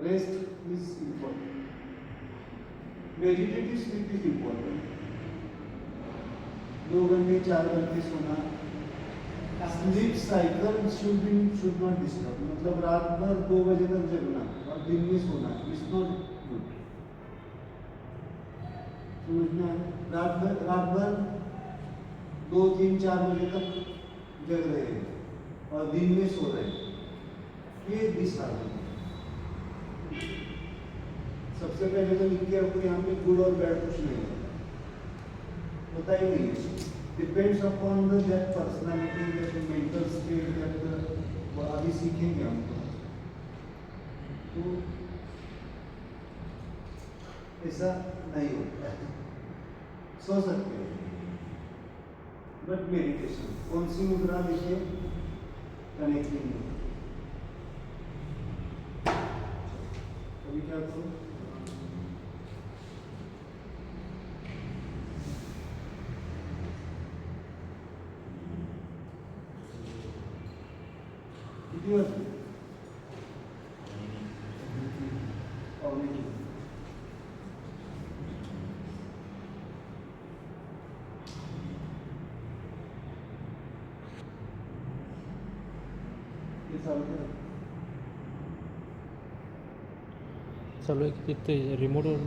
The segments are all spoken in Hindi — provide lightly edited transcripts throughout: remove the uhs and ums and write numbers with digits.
Rest is important. Vegetative sleep is important. 2 घंटे 4 घंटे सोना. Sleep cycle should not disturb. मतलब रात भर 2 बजे तक जगना और दिन में सोना इज नॉट गुड. समझना है. रात भर 2, 3, 4 बजे तक जग रहे हैं और दिन में सो रहे हैं, ये डिसहार्मनी. सबसे पहले तो लिख के आपको यहाँ पे गुड और बैड कुछ नहीं होता ही नहीं है. Depends upon the that personality, that mental state, that अभी सीखेंगे हम. तो ऐसा नहीं होता है. सो सकते हैं बट मेडिटेशन. कौन सी मुद्रा लिखिए? कनेक्टिंग. अभी क्या करूँ? कितनी होती है? चालू आहे की ते रिमोटवर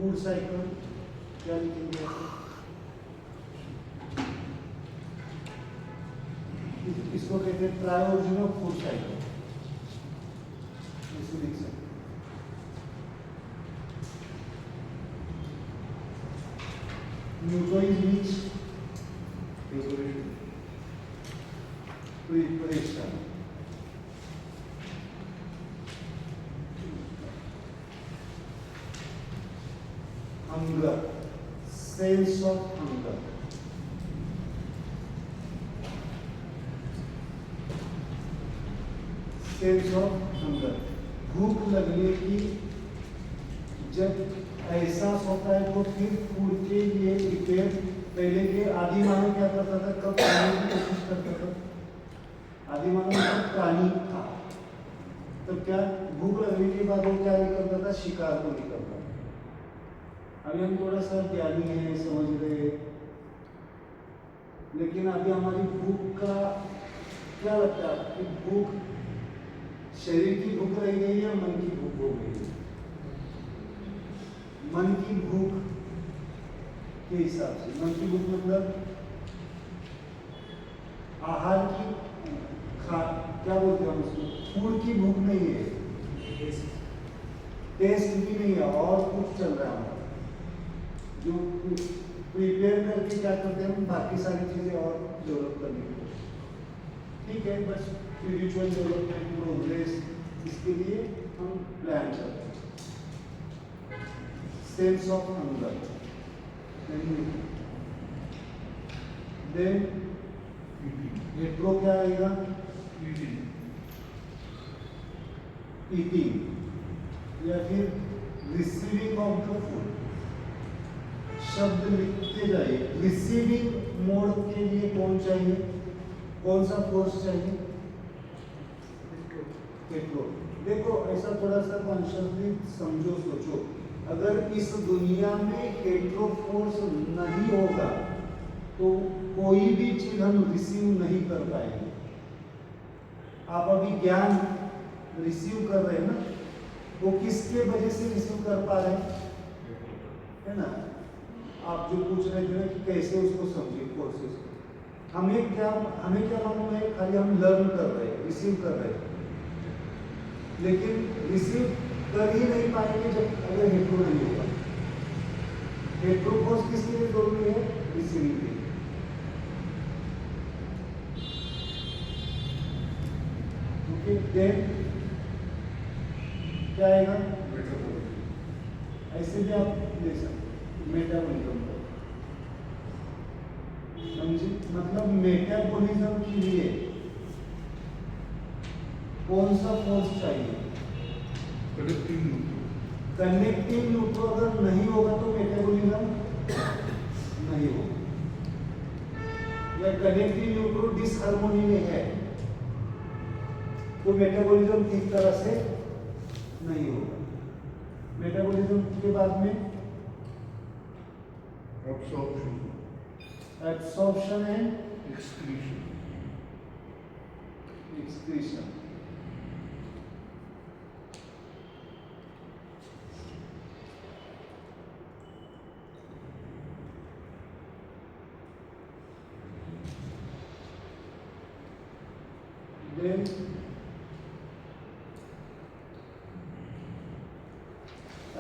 फूड साइकिल क्या लिखेंगे? इसको कहते हैं ट्रायोजन ऑफ फूड साइकिल. इसको लिख सकते. न्यूट्रो इज मीच preparation. Hunger, sense of hunger. Sense of hunger. भूख लगने की जब एहसास होता है तो फिर फूड के लिए प्रिपेयर. पहले के आदि मानव क्या करता था? कब खाने की कोशिश करता था? आदि मानव जब प्राणी था तब क्या भूख लगने के बाद वो क्या नहीं करता था? शिकार को नहीं करता. अभी हम थोड़ा सा ज्ञानी है, समझ रहे, लेकिन अभी हमारी भूख का क्या लगता है कि भूख शरीर की भूख रह गई या मन की भूख हो गई? मन की भूख के हिसाब से. मन की भूख मतलब आहार की क्या बोलते हैं हम उसको? फूड की भूख नहीं है, टेस्ट भी नहीं है, और कुछ चल रहा है जो प्रिपेयर करके क्या करते हैं हम बाकी सारी चीजें और डेवलप करने की कोशिश. ठीक है, बस स्पिरिचुअल डेवलपमेंट, प्रोग्रेस, इसके लिए हम प्लान करते हैं. Sense of hunger. देन हेट्रो क्या आएगा? ईटिंग या फिर रिसीविंग ऑफ द फूड. शब्द लिखते जाइए. रिसीविंग मोड के लिए कौन चाहिए? कौन सा फोर्स चाहिए? हेट्रो. देखो ऐसा थोड़ा सा कॉन्शियसली समझो, सोचो. अगर इस दुनिया में हेट्रो फोर्स नहीं होगा तो कोई भी चीज हम रिसीव नहीं कर पाएंगे. आप अभी ज्ञान रिसीव कर रहे हैं ना, वो किसके वजह से रिसीव कर पा रहे हैं? है ना. आप जो पूछ रहे थे ना कि कैसे उसको समझे कोर्सेस को. हमें क्या मालूम है? खाली हम लर्न कर रहे हैं, रिसीव कर रहे हैं, लेकिन रिसीव कर ही नहीं पाएंगे जब अगर हेट्रो नहीं होगा. हेट्रो फोर्स किसके लिए जरूरी है? रिसीविंग के लिए. ओके. देन क्या आएगा? ऐसे भी आप ले सकते मेटाबॉलिज्म को, समझे? मतलब मेटाबॉलिज्म के लिए कौन सा फोर्स चाहिए? कनेक्टिव न्यूट्रो अगर नहीं होगा तो मेटाबॉलिज्म नहीं होगा, या कनेक्टिव न्यूट्रो डिसहार्मोनी में है तो मेटाबॉलिज्म ठीक तरह से नहीं होगा। मेटाबॉलिज्म के बाद में absorption and excretion. Then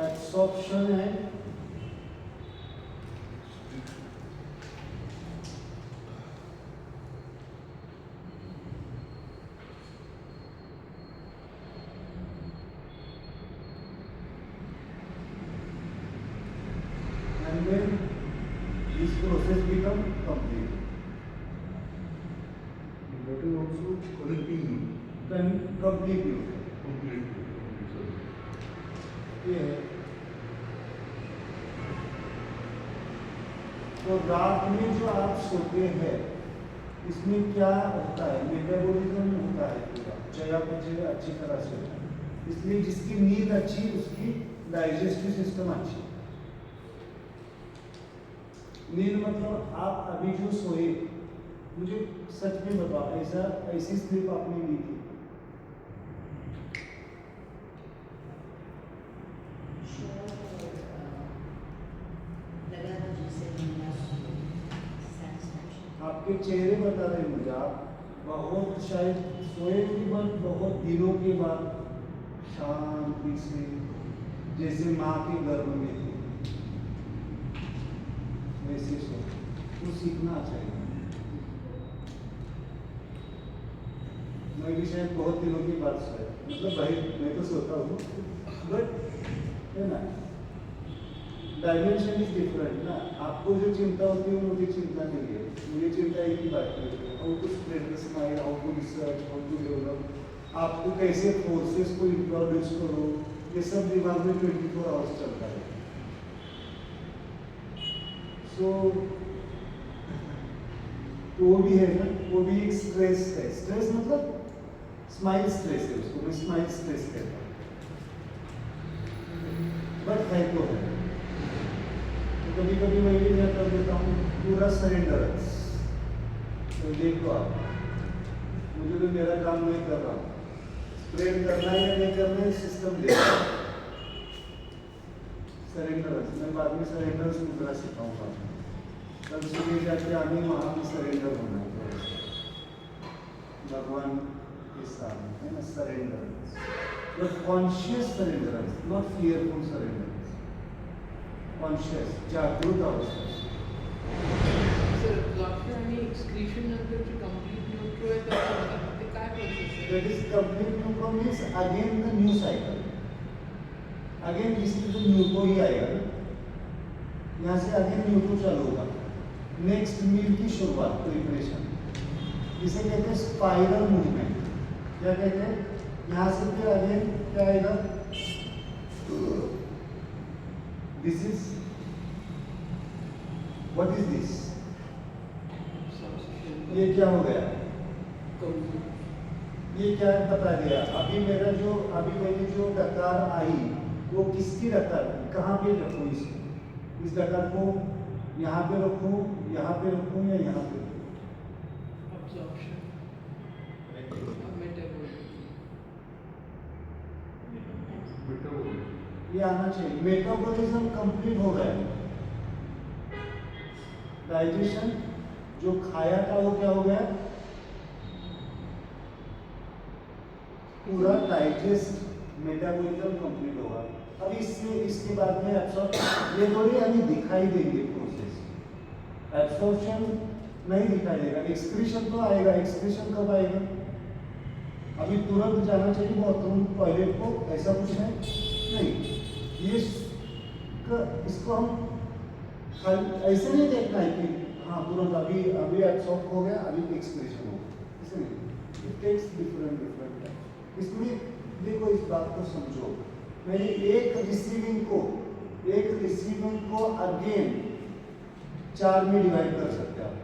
absorption and then this process become complete. That is also connecting Complete loop. ये है। तो रात में जो आप सोते हैं इसमें क्या होता है? मेटाबॉलिज्म होता है पूरा, चयापचय अच्छी तरह से होता है, इसलिए जिसकी नींद अच्छी उसकी डाइजेस्टिव सिस्टम अच्छी। नींद मतलब आप अभी जो सोए, मुझे सच में बताओ, ऐसी स्लीप आपने ली थी? आपके चेहरे बता रहे मुझे, आप बहुत शायद सोए के बाद बहुत दिनों के बाद शांति से जैसे माँ के गर्भ में थे वैसे सो, तो सीखना चाहिए। मैं भी शायद बहुत दिनों की बात सोया, मतलब भाई मैं तो सोता हूँ बट है ना, डायमेंशन इज डिफरेंट ना। आपको जो चिंता होती है मुझे चिंता नहीं है, मुझे चिंता एक ही बात की है, how to spread the smile, how to research, how to develop, आपको कैसे फोर्सेस को इंट्रोड्यूस करो, ये सब दिमाग में 24 आवर्स चलता है। सो वो भी है ना, वो भी एक स्ट्रेस है। स्ट्रेस मतलब स्माइल स्ट्रेस है, उसको मैं स्माइल स्ट्रेस कहता हूँ, बट है तो है। तो कभी कभी मैं भी क्या कर देता हूँ, पूरा सरेंडर। तो देखो आप, मुझे तो मेरा काम नहीं कर रहा, स्प्रेड करना है या नहीं करना है सिस्टम देखो। सरेंडर, मैं बाद में सरेंडर से दूसरा सिखाऊंगा, तब सीधे जाके आगे वहाँ भी सरेंडर होना है भगवान के सामने, है ना। Surrender, but conscious surrender, not fearful surrender, conscious जागृत अवस्था। सर absorption आणि excretion नंतरची complete neutro आहे तर ते काय प्रोसेस आहे? That is complete neutron means again the new cycle. Again इसकी तो न्यूट्रो ही आएगा ना, यहाँ से अगेन न्यूट्रो चालू होगा, नेक्स्ट मील की शुरुआत, प्रिपरेशन, इसे कहते हैं स्पाइरल मूवमेंट। क्या कहते हैं? यहाँ से फिर अगेन क्या आएगा? This is, what is this? ये क्या हो गया? ये क्या बता दिया? अभी मेरा जो, अभी मेरी जो डकार आई वो किसकी डकार? कहाँ पे रखूँ इसको? इस डकार को यहाँ पे रखूँ, यहाँ पे रखूँ या यहाँ पे रखूँ? Absorption. Metabolism. ये आना चाहिए। मेटाबॉलिज्म कंप्लीट हो गया, डाइजेशन जो खाया था वो क्या हो गया? पूरा डाइजेस्ट, मेटाबॉलिज्म कंप्लीट होगा। अब इसके बाद में एब्सॉर्प्शन, ये थोड़ी अभी दिखाई देंगे प्रोसेस, एब्सॉर्प्शन नहीं दिखाई देगा, एक्सक्रीशन तो आएगा। एक्सक्रीशन कब आएगा? अभी तुरंत जाना चाहिए बाथरूम टॉयलेट को, ऐसा कुछ है नहीं। ये इसको हम खाली ऐसे नहीं देखना है कि हाँ तुरंत अभी अभी एब्सॉर्ब हो गया, अभी एक्सप्रेशन हो गया, ऐसे नहीं। It takes different time. इसमें देखो, इस बात को समझो, मैंने एक रिसीविंग को अगेन 4 में डिवाइड कर सकते हैं।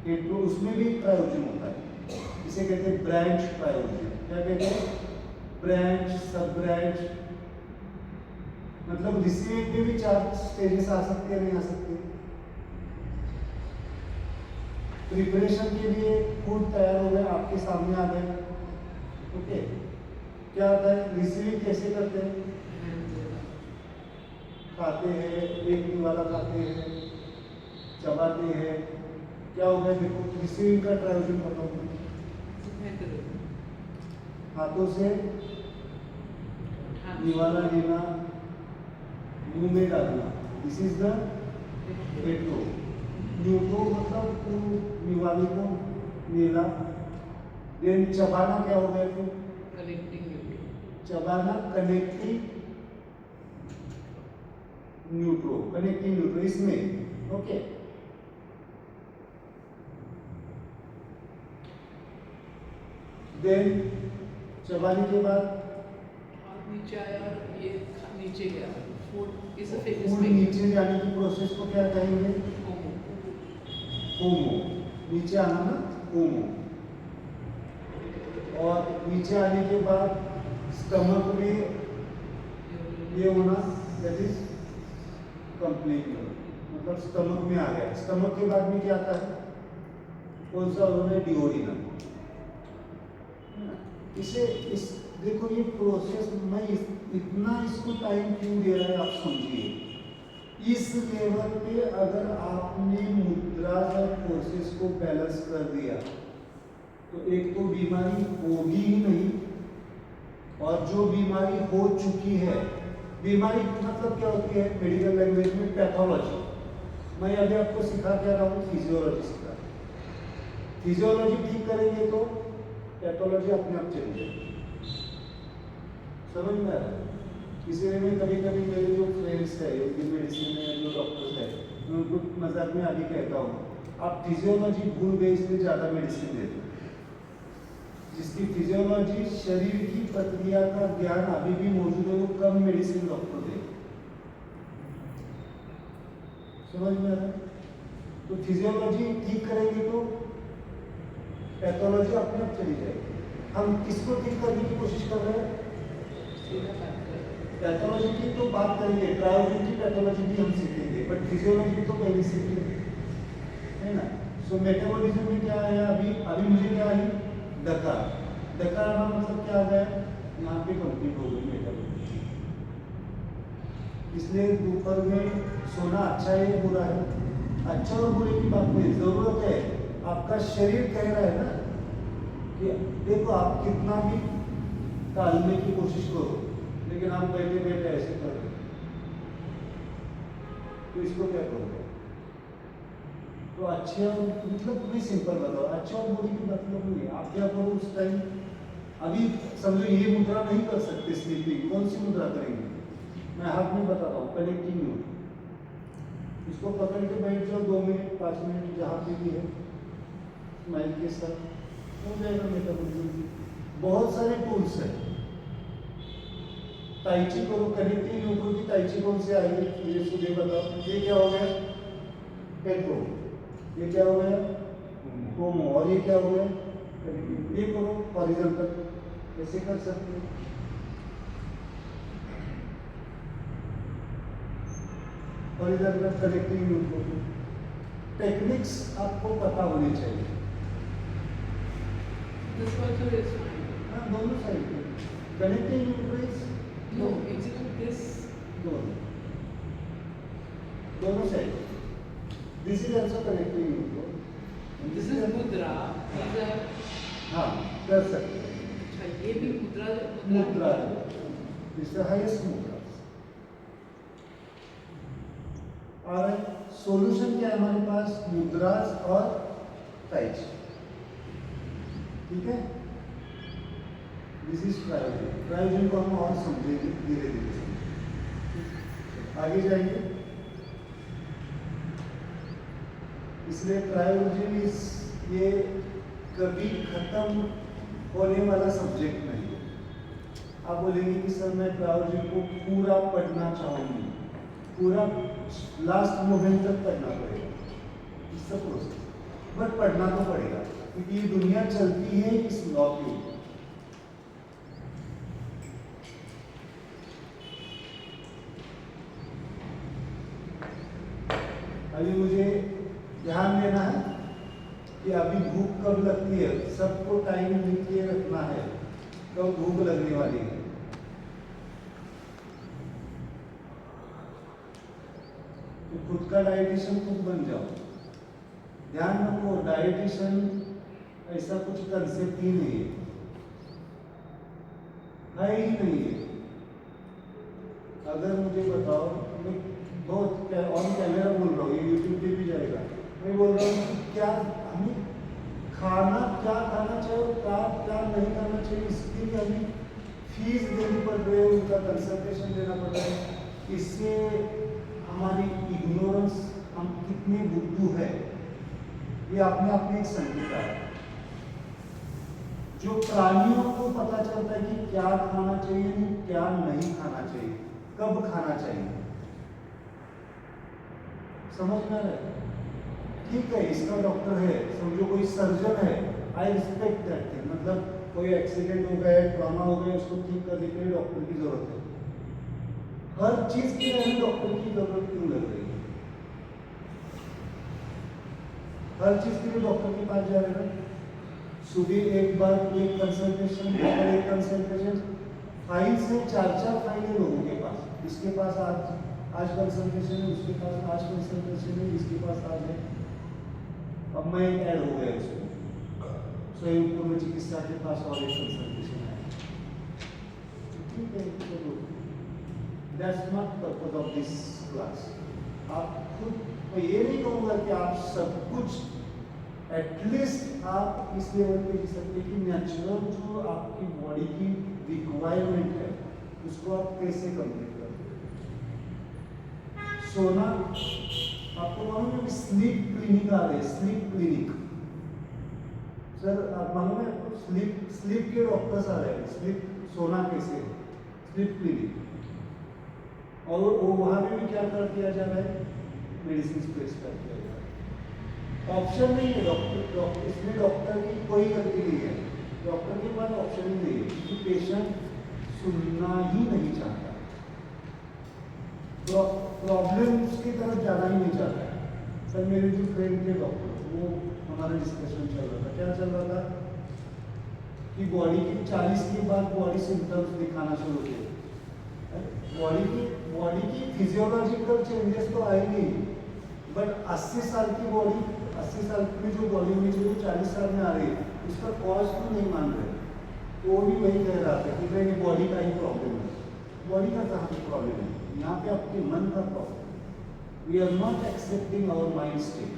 एक तो उसमें भी ट्रायोजन होता है, इसे कहते हैं ब्रांच ट्रायोजन। क्या कहते हैं? ब्रांच, सब ब्रांच। मतलब रिसीविंग में भी 4 स्टेजेस आ सकते हैं, नहीं आ सकते। प्रिपरेशन के लिए फूड तैयार हो गया, आपके सामने आ गए, ओके। क्या होता है? रिसीविंग कैसे करते हैं? खाते हैं, एक वाला खाते हैं, चबाते हैं। क्या हो गया? देखो, रिसीविंग का ट्रायोजन बताओ। हाथों से निवाला लेना, मुंह में डालना, दिस इज द पेट्रो। न्यूट्रो मतलब निवाले को नीला। देन चबाना क्या हो गया? फिर चबाना कनेक्टिंग न्यूट्रो इसमें, ओके। देन चबाने के बाद नीचे आया और ये नीचे गया, फूड इस फूड नीचे जाने की प्रोसेस को क्या कहेंगे? होमो। नीचे आना ना, होमो। और नीचे आने के बाद स्टमक में ये होना, दैट इज कंप्लीट, मतलब स्टमक में आ गया। स्टमक के बाद में क्या आता है? कौन सा उन्होंने? डिओडिनम। इस देखो, ये प्रोसेस मैं इतना इसको टाइम क्यों दे रहा है, आप समझिए। इस लेवल पे अगर आपने मुद्रा और प्रोसेस को बैलेंस कर दिया तो एक तो बीमारी होगी ही नहीं, और जो बीमारी हो चुकी है, बीमारी मतलब क्या होती है मेडिकल लैंग्वेज में? पैथोलॉजी। मैं अभी आपको सिखा क्या रहा हूँ? फिजियोलॉजी सिखा। फिजियोलॉजी ठीक करेंगे तो पैथोलॉजी अपने आप चली जाएगी। समझ में आ रहा है? इसलिए मैं कभी कभी मेरे जो फ्रेंड्स है, योगी मेडिसिन में जो डॉक्टर्स है, मैं उनको मजाक में अभी कहता हूँ, आप फिजियोलॉजी भूल गए इसलिए ज़्यादा मेडिसिन देते हैं। जिसकी फिजियोलॉजी, शरीर की प्रक्रिया का ज्ञान अभी भी मौजूद है, वो कम मेडिसिन डॉक्टर दे। समझ में आ रहा है? तो फिजियोलॉजी ठीक करेंगे तो पैथोलॉजी अपने आप चली जाएगी। हम किसको ठीक करने की कोशिश कर रहे हैं? पैथोलॉजी की तो बात करेंगे, ट्रायोजन की पैथोलॉजी भी हम सीखेंगे, बट फिजियोलॉजी तो पहले सीखेंगे, है ना। सो मेटाबॉलिज्म में क्या आया? अभी मुझे क्या आई? डकार। डकार का मतलब क्या आ गया? यहाँ पे कंप्लीट हो गई मेटाबॉलिज्म। इसलिए दोपहर में सोना अच्छा है बुरा है? अच्छा और बुरे की बात नहीं, जरूरत है। आपका शरीर कह रहा है ना कि देखो, आप कितना भी टालने की कोशिश करो, लेकिन आप बैठे बैठे ऐसे कर रहे, तो इसको क्या करोगे? तो अच्छे और मतलब मैं सिंपल बताओ, अच्छा और बुरी की मतलब नहीं है। आप क्या करो उस टाइम? अभी समझो ये मुद्रा नहीं कर सकते स्लीपिंग, कौन सी मुद्रा करेंगे? मैं हाथ में बताता हूँ, कनेक्टिंग न्यूट्रो। इसको पकड़ के बैठ जाओ 2 मिनट 5 मिनट, जहाँ पे भी है, स्माइल के साथ हो जाएगा मेटाबॉलिज्म। बहुत सारे टूल्स हैं। ताइची करो, कनेक्टिंग न्यूट्रो की ताइची कौन से आएगी? मुझे सुबह बताओ। ये क्या हो गया? पेट्रो। ये क्या हो गया? होमो। और ये क्या हो गया? ये करो हॉरिजॉन्टल, ऐसे कर सकते हो। हॉरिजॉन्टल कनेक्टिंग न्यूट्रो टेक्निक्स आपको पता होनी चाहिए। हाँ, दोनों साइड पे connecting neutro No, execute this. दोनों side. This is also connecting neutro. This is mudra. These are. हाँ, कर सकते हैं। अच्छा, ये भी मुद्रा मुद्रा is the highest मुद्रा। और सॉल्यूशन क्या है हमारे पास? मुद्रास और ताइची। ठीक है। This is क्रायोजन। क्रायोजन को हम और समझेंगे धीरे धीरे। आगे जाएंगे। इसलिए क्रायोजन इज ये कभी खत्म होने वाला सब्जेक्ट नहीं है। आप बोलेंगे कि सर मैं क्रायोजन को पूरा पढ़ना चाहूँगी, पूरा लास्ट मोमेंट तक पढ़ना पड़ेगा, इट्स अ प्रोसेस, बट पढ़ना तो पड़ेगा क्योंकि ये दुनिया चलती है इस लॉ के ऊपर। अभी मुझे ध्यान देना है कि अभी भूख कब लगती है, सबको टाइम लिख के रखना है कब भूख लगने वाली है। तो खुद का डाइटिशियन खुद बन जाओ। ध्यान रखो, डाइटिशियन ऐसा कुछ कंसेप्ट ही नहीं है ही नहीं है। अगर मुझे बताओ, मैं बहुत ऑन कैमरा बोल रहा हूँ, ये यूट्यूब पे भी जाएगा, मैं बोल रहा हूँ कि क्या हमें खाना क्या खाना चाहिए, क्या नहीं खाना चाहिए, इसके लिए हमें फीस देनी पड़ रही है, उनका कंसल्टेशन देना पड़ रहा है। इससे हमारी इग्नोरेंस, हम कितने बुद्धू है, ये अपने आप में एक संकेत है। जो प्राणियों को पता चलता है कि क्या खाना चाहिए, क्या नहीं खाना चाहिए, कब खाना चाहिए, समझ में आ रहा है? ठीक है, इसका डॉक्टर है, समझो कोई सर्जन है, आई रिस्पेक्ट दैट थिंग, मतलब कोई एक्सीडेंट हो गया, ट्रॉमा हो गया, उसको ठीक करने के लिए डॉक्टर की जरूरत है। हर चीज के लिए डॉक्टर की जरूरत क्यों लग रही है? हर चीज के लिए डॉक्टर के पास जा रहे हैं। सुबह एक बार एक कंसल्टेशन, दोपहर एक कंसल्टेशन, फाइल से 4-4 फाइलें लोगों के पास, इसके पास आज कंसल्टेशन है, उसके पास आज कंसल्टेशन है, इसके पास आज है। अब मैं ऐड हो गया उसमें, स्वयं पूर्व चिकित्सा के पास और एक कंसल्टेशन है। ठीक है, चलो, that's not purpose of this class. आप खुद, मैं ये नहीं कहूँगा कि आप सब कुछ, एटलीस्ट आप इस लेवल पे जी सकते कि नेचुरल जो आपकी बॉडी की रिक्वायरमेंट है उसको आप कैसे कंप्लीट करते हैं। सोना, आपको मालूम है कि स्लीप क्लिनिक आ रहे हैं, स्लीप क्लिनिक। सर आप मालूम है आपको, स्लीप के डॉक्टर्स आ रहे हैं, स्लीप सोना कैसे, स्लीप क्लिनिक। और वो वहाँ पे भी क्या कर दिया जा रहा है, मेडिसिन प्रेस्क्राइब किया जा रहा है। ऑप्शन नहीं है डॉक्टर, इसमें डॉक्टर की कोई गलती नहीं है, डॉक्टर के पास ऑप्शन ही नहीं है क्योंकि पेशेंट सुनना ही नहीं चाहता, तो प्रॉब्लम उसकी तरफ जाना ही नहीं चाहता है। सर मेरे जो फ्रेंड थे डॉक्टर, वो हमारा डिस्कशन चल रहा था, क्या चल रहा था कि बॉडी की 40 के बाद बॉडी सिम्टम्स दिखाना शुरू किए। बॉडी की फिजियोलॉजिकल चेंजेस तो आएंगे, बट 80 साल की बॉडी, 80 साल की जो बॉडी में जो 40 साल में आ रही है, उसका कॉज तो नहीं मान रहे। तो वो भी वही कह रहा था कि भाई ये बॉडी का ही प्रॉब्लम है। बॉडी का कहाँ पे प्रॉब्लम है, यहाँ पे आपके मन का problem. We are not accepting our mind state.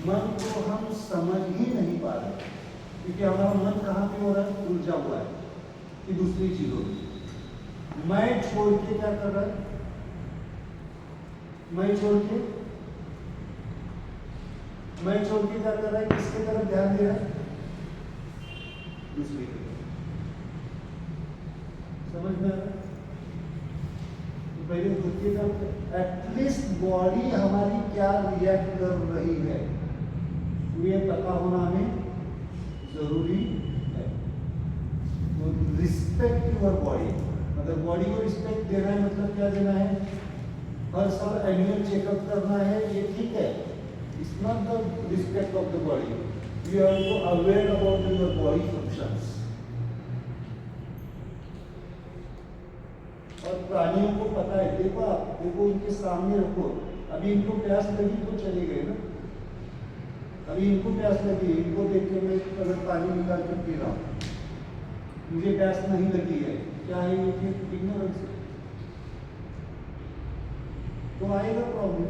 मन को हम समझ ही नहीं पा रहे क्योंकि हमारा मन कहाँ पे हो रहा है, उलझा हुआ है कि दूसरी चीजों में। मैं छोड़ के क्या कर रहा है, मैं छोड़ के क्या कर रहा है, किसके तरफ ध्यान दे रहा है, दूसरी की तरफ। समझ में आ रहा है? तो पहले खुद की तरफ, एटलीस्ट बॉडी हमारी क्या रिएक्ट कर रही है, ये पता होना हमें जरूरी है। तो रिस्पेक्ट योर बॉडी, अगर बॉडी को रिस्पेक्ट देना है मतलब क्या देना है, हर साल एनुअल चेकअप करना है, ये ठीक है, it's not the respect of the body, you have to aware about your body functions. और प्राणियों को पता है, देखो आप, देखो उनके सामने रखो, अभी इनको प्यास लगी तो चले गए ना, अभी इनको प्यास लगी, इनको देख के मैं अगर पानी निकाल कर पी रहा हूँ, मुझे प्यास नहीं लगी है, क्या है ये फिर इग्नोरेंस है, तो आएगा प्रॉब्लम।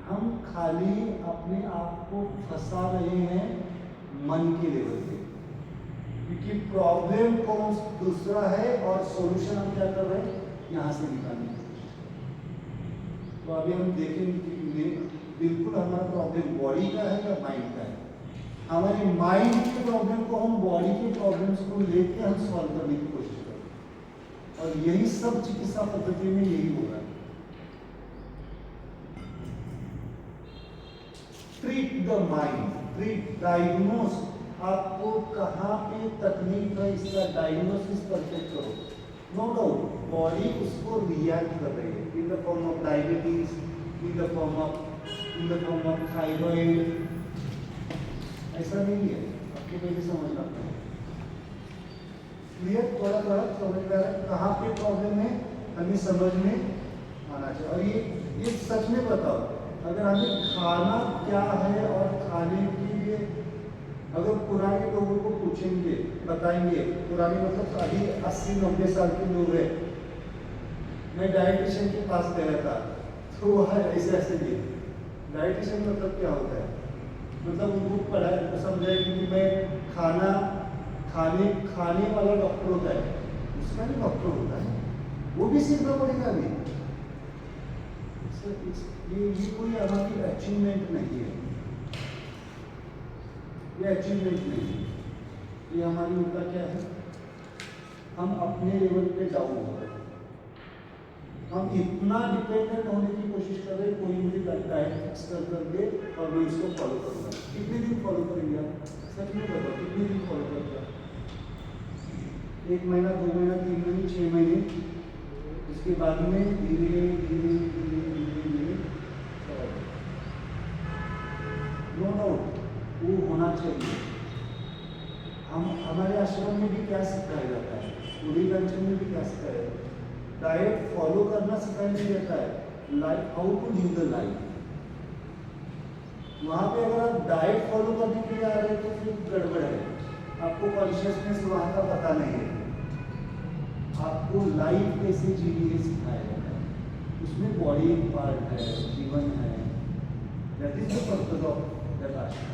हम खाली अपने आप को फंसा रहे हैं मन के लेवल पे, क्योंकि प्रॉब्लम कौन दूसरा है और सॉल्यूशन हम क्या कर रहे हैं यहाँ से निकालने की कोशिश कर रहे हैं। तो अभी हम देखेंगे बिल्कुल हमारा प्रॉब्लम बॉडी का है या माइंड का है। हमारे माइंड के प्रॉब्लम को हम बॉडी के प्रॉब्लम्स को लेके हम सॉल्व करने की कोशिश करें, और यही सब चिकित्सा पद्धति में यही हो रहा है। Treat the mind, treat, diagnose, आपको कहाँ पे तकलीफ है इसका डायग्नोसिस परफेक्ट करो। नो डाउट बॉडी उसको रिएक्ट कर रही है in the form of diabetes, in the form of thyroid, ऐसा नहीं है, आपको पहले समझना पड़ेगा। क्लियर, थोड़ा थोड़ा समझ में आ रहा है कहाँ पे प्रॉब्लम है, हमें समझ में आना चाहिए। और ये सच में बताओ, अगर हमें खाना क्या है और खाने के लिए अगर पुराने लोगों को पूछेंगे, बताएंगे, पुराने मतलब अभी 80-90 साल के लोग हैं, मैं डाइटिशियन के पास गया था तो वह ऐसे ऐसे दिए। डाइटिशियन मतलब क्या होता है, मतलब उनको पढ़ा समझाएगी कि मैं खाने वाला डॉक्टर होता है, उसका भी डॉक्टर होता है, वो भी सीखना पड़ेगा अभी। ये कोई हमारी अचीवमेंट नहीं है, ये अचीवमेंट नहीं है, ये हमारी उनका क्या है, हम अपने लेवल पे डाउन हो रहे हैं। हम इतना डिपेंडेंट होने की कोशिश कर रहे हैं, कोई मुझे डाइट फिक्स कर दे और मैं उसको फॉलो करूँगा। कितने दिन फॉलो करेंगे आप, सच में बताओ कितने दिन फॉलो करेंगे? 1 महीना, 2 महीना, 3 महीने, 6 महीने, उसके बाद में धीरे धीरे नो डाउट वो होना चाहिए। हम हमारे आश्रम में भी क्या सिखाया जाता है, पूरी कल्चर में भी क्या सिखाया जाता है, डाइट फॉलो करना सिखाया नहीं जाता है, life, how to live the life. वहाँ पे अगर आप डाइट फॉलो करने के लिए आ रहे हैं तो फिर गड़बड़ है, आपको कॉन्शियसनेस वहाँ का पता नहीं है। आपको लाइफ कैसे जीनी है सिखाया जाता है, उसमें बॉडी एक पार्ट है, जीवन है, that is the purpose of that आश्रम।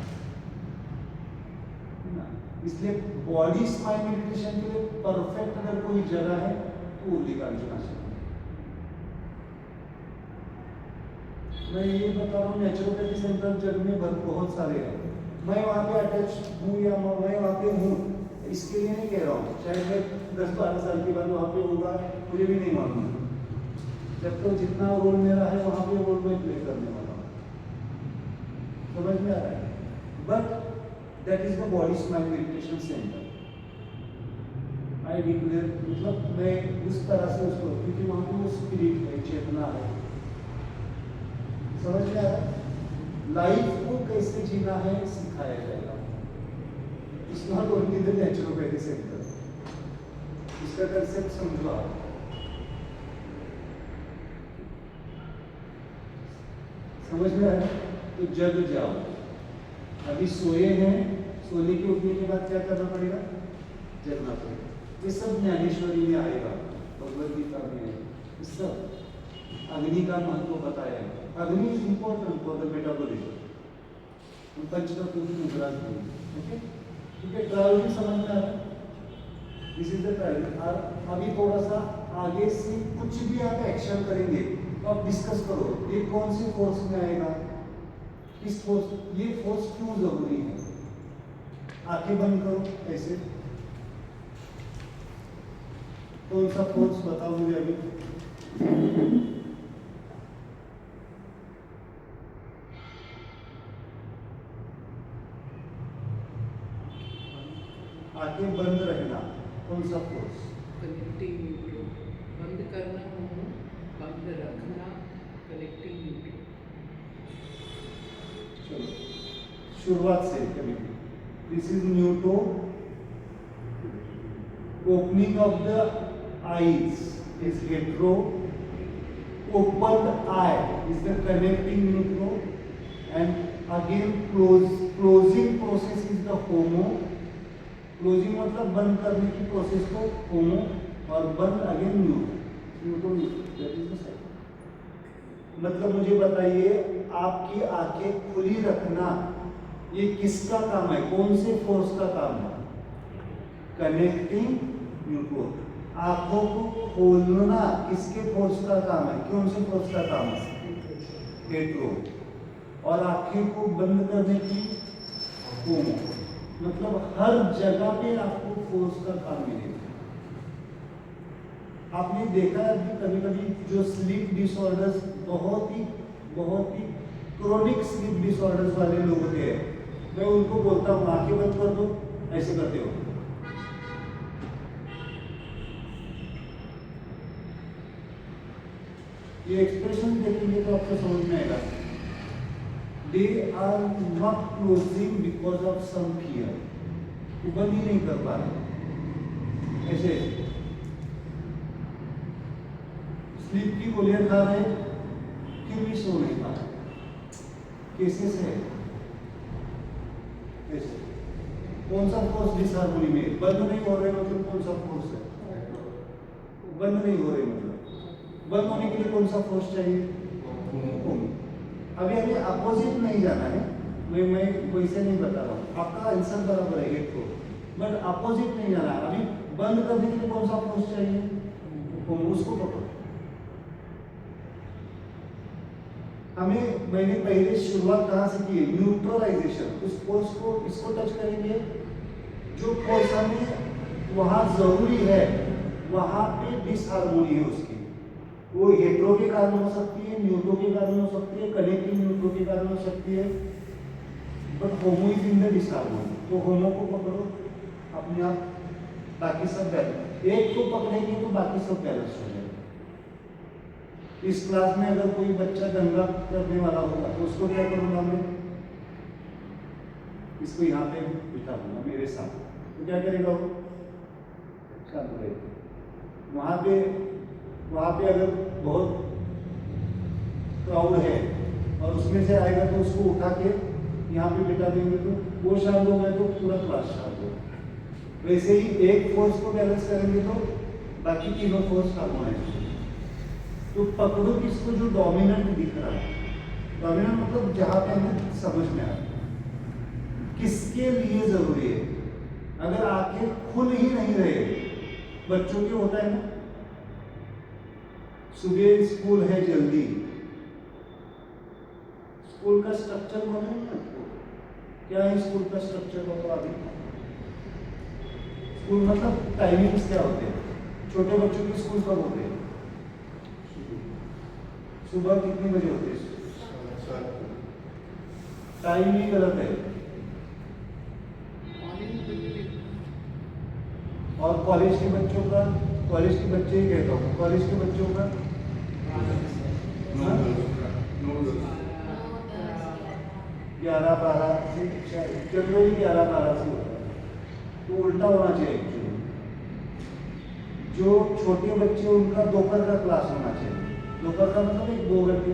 इसलिए बॉडी स्पाइन मेडिटेशन के लिए परफेक्ट अगर कोई जगह है तो मल्लिकार्जुन आश्रम। मैं ये बता रहा हूँ, नेचुरोपैथी सेंटर जग में बहुत सारे हैं, मैं वहाँ पे अटैच हूँ या मैं वहाँ पे हूँ इसके लिए नहीं कह रहा हूँ, शायद मैं 10-12 साल के बाद वहाँ पे होगा, मुझे भी नहीं मालूम। जब तो जितना रोल मेरा है वहाँ पे रोल मैं प्ले करने वाला हूँ, समझ में आ रहा है। But that is the body spine meditation centre. I declare, मतलब मैं उस तरह से उसको, क्योंकि वहाँ पे वो स्पिरिट है, चेतना है, समझ में आ रहा है। लाइफ को कैसे जीना है सिखाया जाएगा। It's not only the naturopathy centre, इसका कंसेप्ट समझो आप। समझ में आ रहा है, तो जग जाओ। अभी सोए हैं, सोने के उठने के बाद क्या करना पड़ेगा, जगना पड़ेगा। ये सब ज्ञानेश्वरी में आएगा, भगवद गीता में है, ये सब अग्नि का महत्व बताया है। अग्नि is important for the metabolism, पंचतत्व की मुद्रा है, ओके। क्योंकि ट्रैवलिंग समझ में आ रहा है, दिस इज द ट्रैवलिंग। और अभी थोड़ा सा आगे से कुछ भी आप एक्शन करेंगे तो आप डिस्कस करो, ये कौन सी फोर्स में आएगा, इस फोर्स, ये फोर्स क्यों जरूरी है। आंखें बंद करो ऐसे, कौन सा फोर्स बताओ मुझे अभी। आंखें बंद रहना, कौन सा फोर्स। कनेक्टिंग न्यूट्रो, बंद करना हो, बंद रखना, कनेक्टिंग न्यूट्रो। चलो शुरुआत से करेंगे। This is neutro, opening of the eyes is hetero, opened eye is the connecting neutro, and again closing process is the homo। closing मतलब बंद करने की प्रोसेस को होमो, और बंद again neutro, that is the cycle. मतलब मुझे बताइए, आपकी आंखें खुली रखना ये किसका काम है, कौन से फोर्स का काम है? Connecting neutron. आंखों को खोलना किसके फोर्स का काम है, कौन से फोर्स का काम है? हेट्रो। और आंखें को बंद करने की होमो। मतलब हर जगह पे आपको फोर्स का काम मिलेगा। आपने देखा है कि कभी कभी जो स्लीप डिसऑर्डर्स बहुत ही क्रोनिक स्लीप डिसऑर्डर्स वाले लोग होते हैं, मैं उनको बोलता हूँ आंखें बंद कर दो, ऐसे करते हो। ये एक्सप्रेशन देखेंगे तो आपको समझ में आएगा। They are not closing because of some fear, वो बंद ही नहीं कर पा रहे। ऐसे स्लीप की गोलियां खा रहे फिर भी सो नहीं पा रहे, केसेस है ऐसे। कौन सा फोर्स डिसहार्मनी में? बंद नहीं हो रहे मतलब कौन सा फोर्स है? बंद नहीं हो रहे मतलब बंद होने के लिए कौन सा फोर्स चाहिए? अभी हमें अपोजिट नहीं जाना है, मैं वैसे नहीं बता रहा हूँ, आपका आंसर बराबर है एक को, बट अपोजिट नहीं जाना है। अभी बंद करने के लिए कौन सा फोर्स चाहिए? उसको पकड़ो। हमें, मैंने पहले शुरुआत कहाँ से की है? न्यूट्रलाइजेशन। उस फोर्स को, इसको टच करेंगे, जो फोर्स हमें वहाँ जरूरी है वहाँ पे डिसहार्मोनी है उसकी। वो हेट्रो के कारण हो सकती है, न्यूट्रो के कारण हो सकती है, कनेक्टिंग न्यूट्रो के कारण हो सकती है, but homo is in the disharmony. तो होमो को पकड़ो, अपने आप बाकी सब बैलेंस। एक को पकड़ेंगे तो बाकी सब बैलेंस हो जाएगा। इस क्लास में अगर कोई बच्चा दंगा करने वाला होगा तो उसको क्या करूंगा मैं? इसको यहाँ पे बिठा दूंगा मेरे साथ, तो क्या करेगा वो? शांत रहेगा। वहाँ पे अगर बहुत क्राउड है और उसमें से आएगा तो उसको उठा के यहाँ पे बिठा देंगे तो वो शांत हो गया तो पूरा क्लास शांत होगा। वैसे ही एक फोर्स को बैलेंस करेंगे तो बाकी तीनों फोर्स काम आएंगे। तो पकड़ो किसको जो डोमिनेंट दिख रहा है। डोमिनेंट मतलब जहाँ पे हमें समझ में आ रहा है किसके लिए जरूरी है। अगर आंखें खुल ही नहीं रहे, बच्चों के होता है ना, सुबह स्कूल है जल्दी, स्कूल का स्ट्रक्चर मालूम है आपको? क्या है स्कूल का स्ट्रक्चर? बताओ अभी। स्कूल मतलब टाइमिंग्स क्या होते हैं? छोटे बच्चों के स्कूल कब होते हैं? सुबह कितने बजे होते हैं? टाइम ही गलत है। और कॉलेज के बच्चों का, कॉलेज के बच्चे ही कहता हूँ, कॉलेज के बच्चों का 11-12 से, जनवरी 11-12 से होता है। तो उल्टा होना चाहिए एक्चुअली। जो छोटे बच्चे उनका दोपहर का क्लास होना चाहिए। दोपहर का मतलब 1-2 घंटे,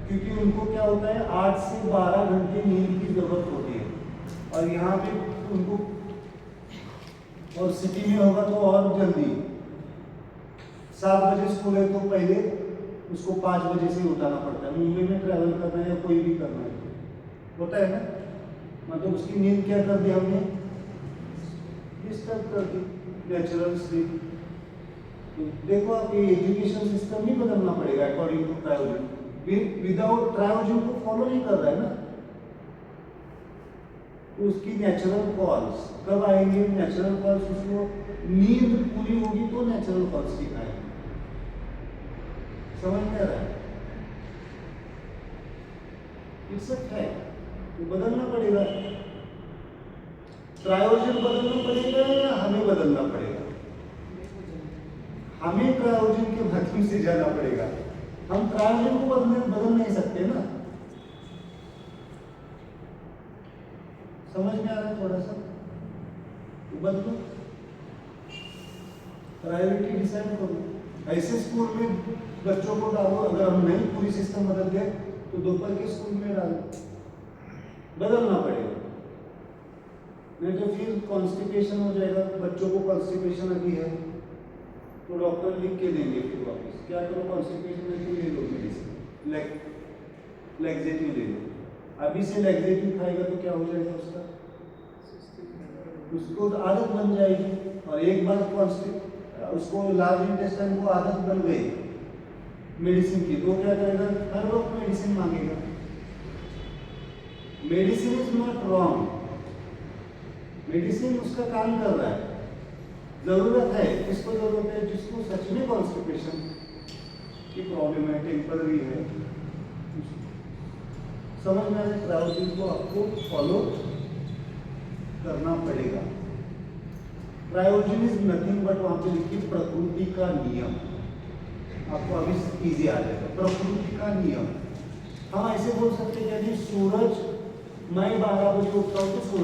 क्योंकि उनको क्या होता है 8 से 12 घंटे नींद की जरूरत होती है। और यहाँ पे उनको, और सिटी में होगा तो और जल्दी 7 बजे स्कूल है तो पहले उसको 5 बजे से उठाना पड़ता है। मुंबई में ट्रैवल करना है या कोई भी करना है होता है ना, मतलब उसकी नींद क्या कर दी हमने? डिस्टर्ब कर दी, नेचुरल स्लीप। तो देखो आप, ये एजुकेशन सिस्टम नहीं बदलना पड़ेगा अकॉर्डिंग टू ट्रायोजन। विदाउट ट्रायोजन को फॉलो नहीं कर रहा है ना, तो उसकी नेचुरल कॉल्स कब आएंगे? नेचुरल कॉल्स, उसको नींद पूरी होगी तो नेचुरल कॉल्स दिखाएंगे। समझ में आ रहा है? It's a fact. तो बदलना पड़ेगा। ट्रायोजन बदलना पड़ेगा या हमें बदलना पड़ेगा? हमें ट्रायोजन के माध्यम से जाना पड़ेगा। हम ट्रायोजन को बदल नहीं सकते ना। समझ में आ रहा है थोड़ा सा? तो बदलो, प्रायोरिटी डिसाइड करो। ऐसे स्कूल में बच्चों को डालो, अगर हम नहीं पूरी सिस्टम बदल गए तो दोपहर के स्कूल में डालो। बदलना पड़ेगा, नहीं तो फिर कॉन्स्टिपेशन हो जाएगा। बच्चों को कॉन्स्टिपेशन अभी है तो डॉक्टर लिख के देंगे फिर वापस, क्या करो कॉन्स्टिपेशन है तो ले लो मेडिसिन, लैक्सेटिव ले लो। अभी से लैक्सेटिव खाएगा तो क्या हो जाएगा उसका, उसको तो आदत बन जाएगी। और एक बार उसको लार्ज इंटेस्टाइन को आदत बन गई मेडिसिन की, तो क्या करेगा, हर वक्त मेडिसिन मांगेगा। Medicine is not wrong, medicine उसका काम कर रहा है। जरूरत है, किसको जरूरत है, जिसको सच में कॉन्स्टिपेशन की प्रॉब्लम है, टेम्पररी है। समझ में आए, क्रायोजेन को आपको फॉलो करना पड़ेगा। क्रायोजेन इज नथिंग बट वहां पे लिखी प्रकृति का नियम, आपको अभी इजी आ जाएगा, प्रकृति का नियम। हम ऐसे बोल सकते हैं कि यदि सूरज, मैं 12 बजे उठता हूँ तो सूरज